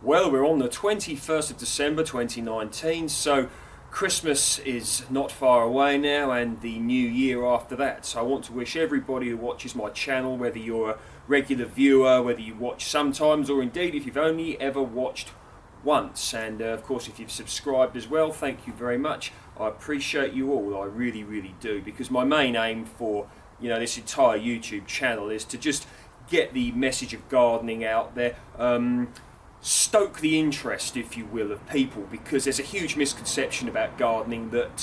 Well, we're on the 21st of December 2019, so Christmas is not far away now and the new year after that. So I want to wish everybody who watches my channel, whether you're a regular viewer, whether you watch sometimes, or indeed if you've only ever watched once, and of course if you've subscribed as well, thank you very much. I appreciate you all, I really do, because my main aim for this entire YouTube channel is to just get the message of gardening out there, stoke the interest, if you will, of people, because there's a huge misconception about gardening that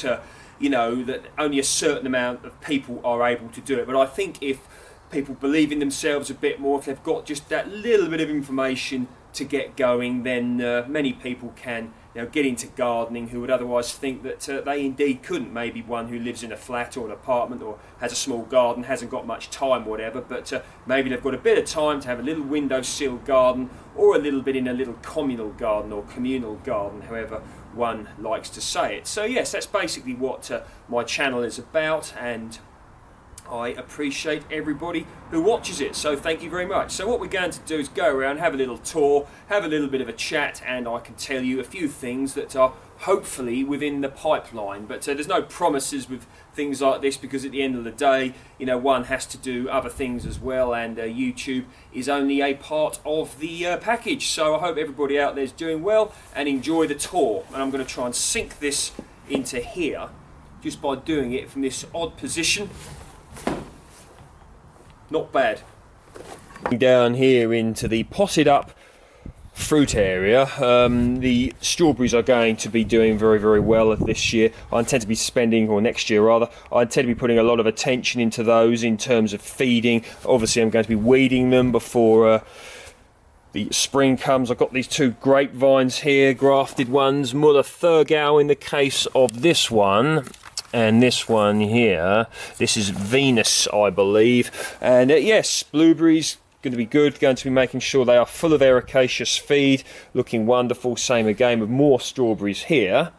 that only a certain amount of people are able to do it. But I think if people believe in themselves a bit more, if they've got just that little bit of information to get going, then many people can get into gardening who would otherwise think that they indeed couldn't. Maybe one who lives in a flat or an apartment or has a small garden, hasn't got much time, whatever, but maybe they've got a bit of time to have a little windowsill garden, or a little bit in a little communal garden or communal garden, however one likes to say it. So yes, that's basically what my channel is about, and I appreciate everybody who watches it, so thank you very much. So what we're going to do is go around, have a little tour, have a little bit of a chat, and I can tell you a few things that are hopefully within the pipeline. But there's no promises with things like this, because at the end of the day, one has to do other things as well, and YouTube is only a part of the package. So I hope everybody out there is doing well and enjoy the tour. And I'm going to try and sink this into here just by doing it from this odd position. Not bad. Down here into the potted up fruit area, the strawberries are going to be doing very well this year. I intend to be spending, or next year rather, I intend to be putting a lot of attention into those in terms of feeding. Obviously I'm going to be weeding them before the spring comes. I've got these two grapevines here, grafted ones, Muller Thurgau in the case of this one. And this one here, this is Venus, I believe. And yes, blueberries, going to be good. Going to be making sure they are full of ericaceous feed, looking wonderful. Same again with more strawberries here.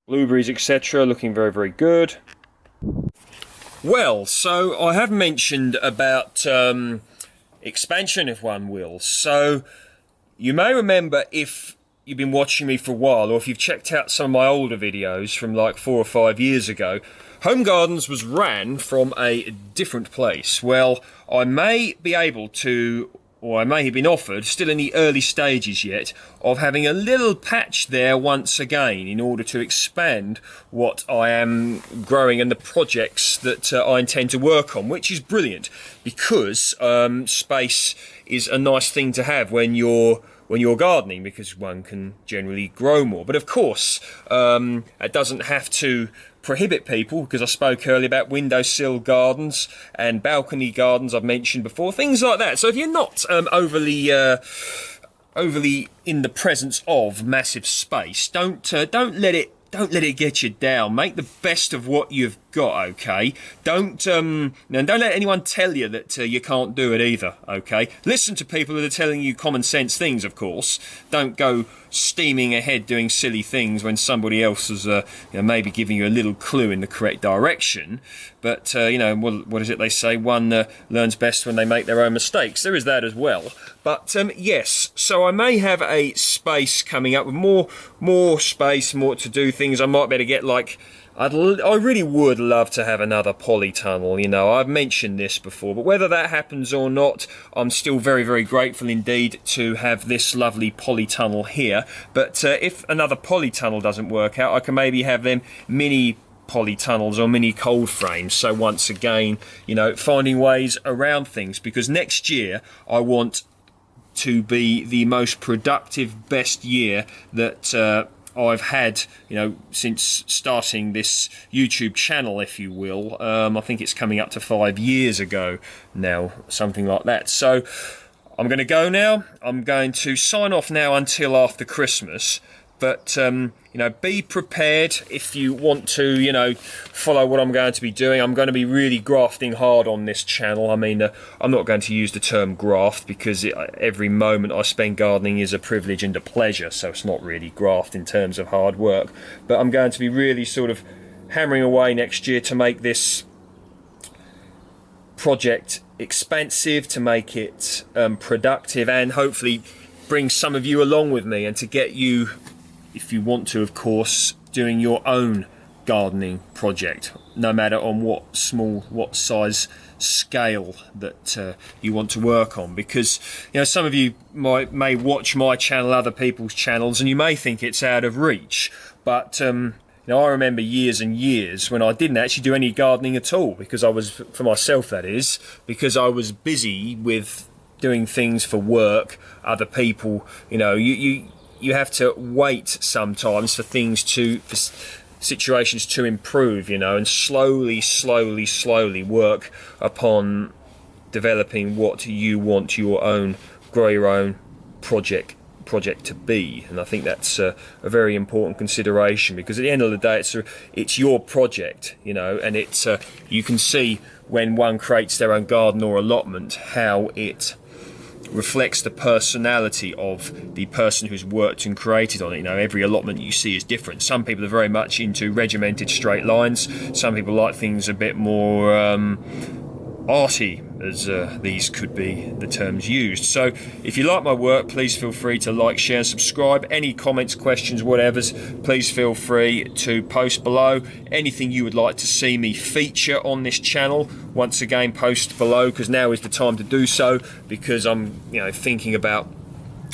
Blueberries, etc., looking very good. Well, so I have mentioned about expansion, if one will. So you may remember, if you've been watching me for a while, or if you've checked out some of my older videos from like 4 or 5 years ago, Home Gardens was ran from a different place. Well, I may be able to, or I may have been offered, still in the early stages yet, of having a little patch there once again in order to expand what I am growing and the projects that I intend to work on, which is brilliant, because space is a nice thing to have when you're gardening, because one can generally grow more. But of course, it doesn't have to prohibit people, because I spoke earlier about windowsill gardens and balcony gardens I've mentioned before, things like that. So if you're not overly in the presence of massive space, don't let it get you down. Make the best of what you've got, okay? Don't let anyone tell you that you can't do it either, okay? Listen to people that are telling you common sense things, of course. Don't go steaming ahead doing silly things when somebody else is maybe giving you a little clue in the correct direction. But what is it they say? One learns best when they make their own mistakes. There is that as well. But yes, so I may have a space coming up with more space, more to do things. I might better get like, I really would love to have another polytunnel. I've mentioned this before, but whether that happens or not, I'm still very grateful indeed to have this lovely polytunnel here. But if another polytunnel doesn't work out, I can maybe have them mini polytunnels or mini cold frames. So once again, finding ways around things, because next year I want to be the most productive, best year that I've had, since starting this YouTube channel, if you will. I think it's coming up to 5 years ago now, something like that. So I'm going to go now. I'm going to sign off now until after Christmas. But, be prepared if you want to, follow what I'm going to be doing. I'm going to be really grafting hard on this channel. I mean, I'm not going to use the term graft, because every moment I spend gardening is a privilege and a pleasure. So it's not really graft in terms of hard work. But I'm going to be really sort of hammering away next year to make this project expansive, to make it productive, and hopefully bring some of you along with me and to get you, if you want to, of course, doing your own gardening project, no matter on what size scale that you want to work on. Because some of you may watch my channel, other people's channels, and you may think it's out of reach, but I remember years and years when I didn't actually do any gardening at all, because I was, for myself that is, because I was busy with doing things for work, other people. You have to wait sometimes for situations to improve, and slowly work upon developing what you want grow your own project to be. And I think that's a very important consideration, because at the end of the day it's your project, and it's you can see when one creates their own garden or allotment how it reflects the personality of the person who's worked and created on it. Every allotment you see is different. Some people are very much into regimented straight lines. Some people like things a bit more arty, as these could be the terms used. So if you like my work, please feel free to like, share and subscribe. Any comments, questions, whatever's, please feel free to post below. Anything you would like to see me feature on this channel, once again, post below, because now is the time to do so, because I'm thinking about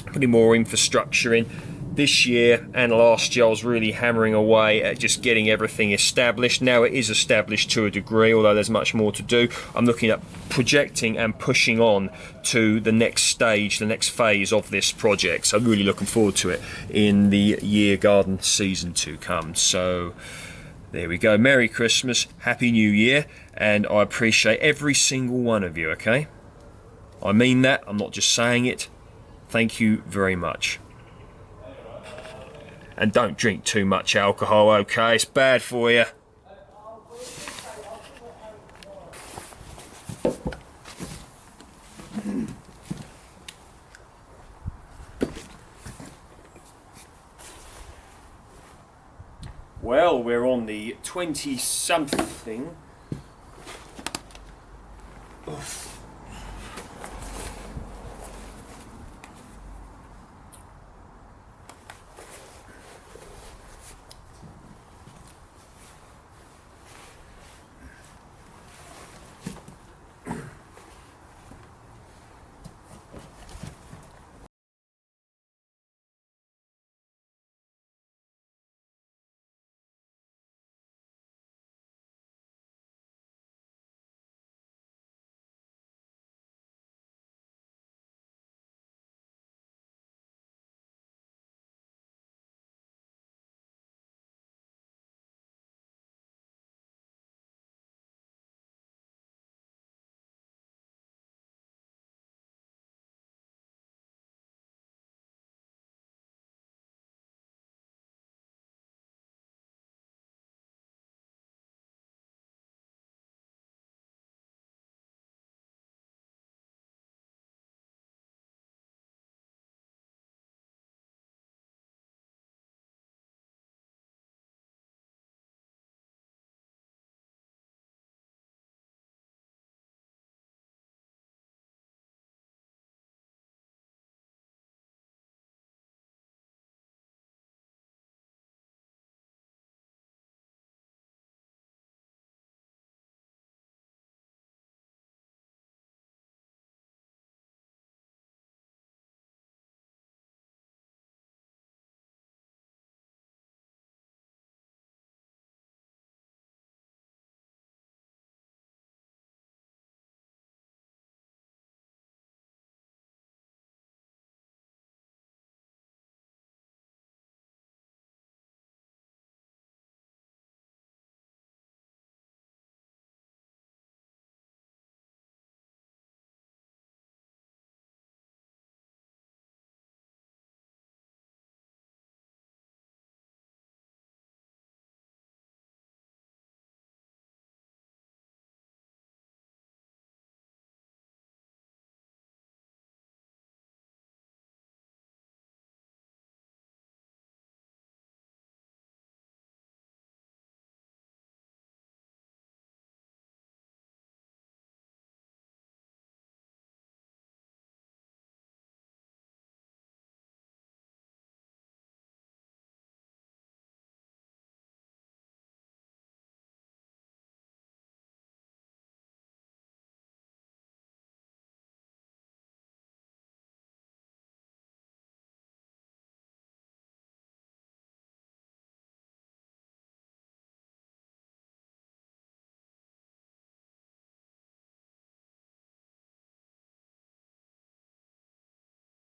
putting more infrastructure in. This year and last year I was really hammering away at just getting everything established. Now it is established to a degree, although there's much more to do. I'm looking at projecting and pushing on to the next stage, the next phase of this project. So I'm really looking forward to it in the year garden season to come. So there we go. Merry Christmas, Happy New Year, and I appreciate every single one of you, okay? I mean that, I'm not just saying it. Thank you very much. And don't drink too much alcohol, okay? It's bad for you. Well, we're on the 20-something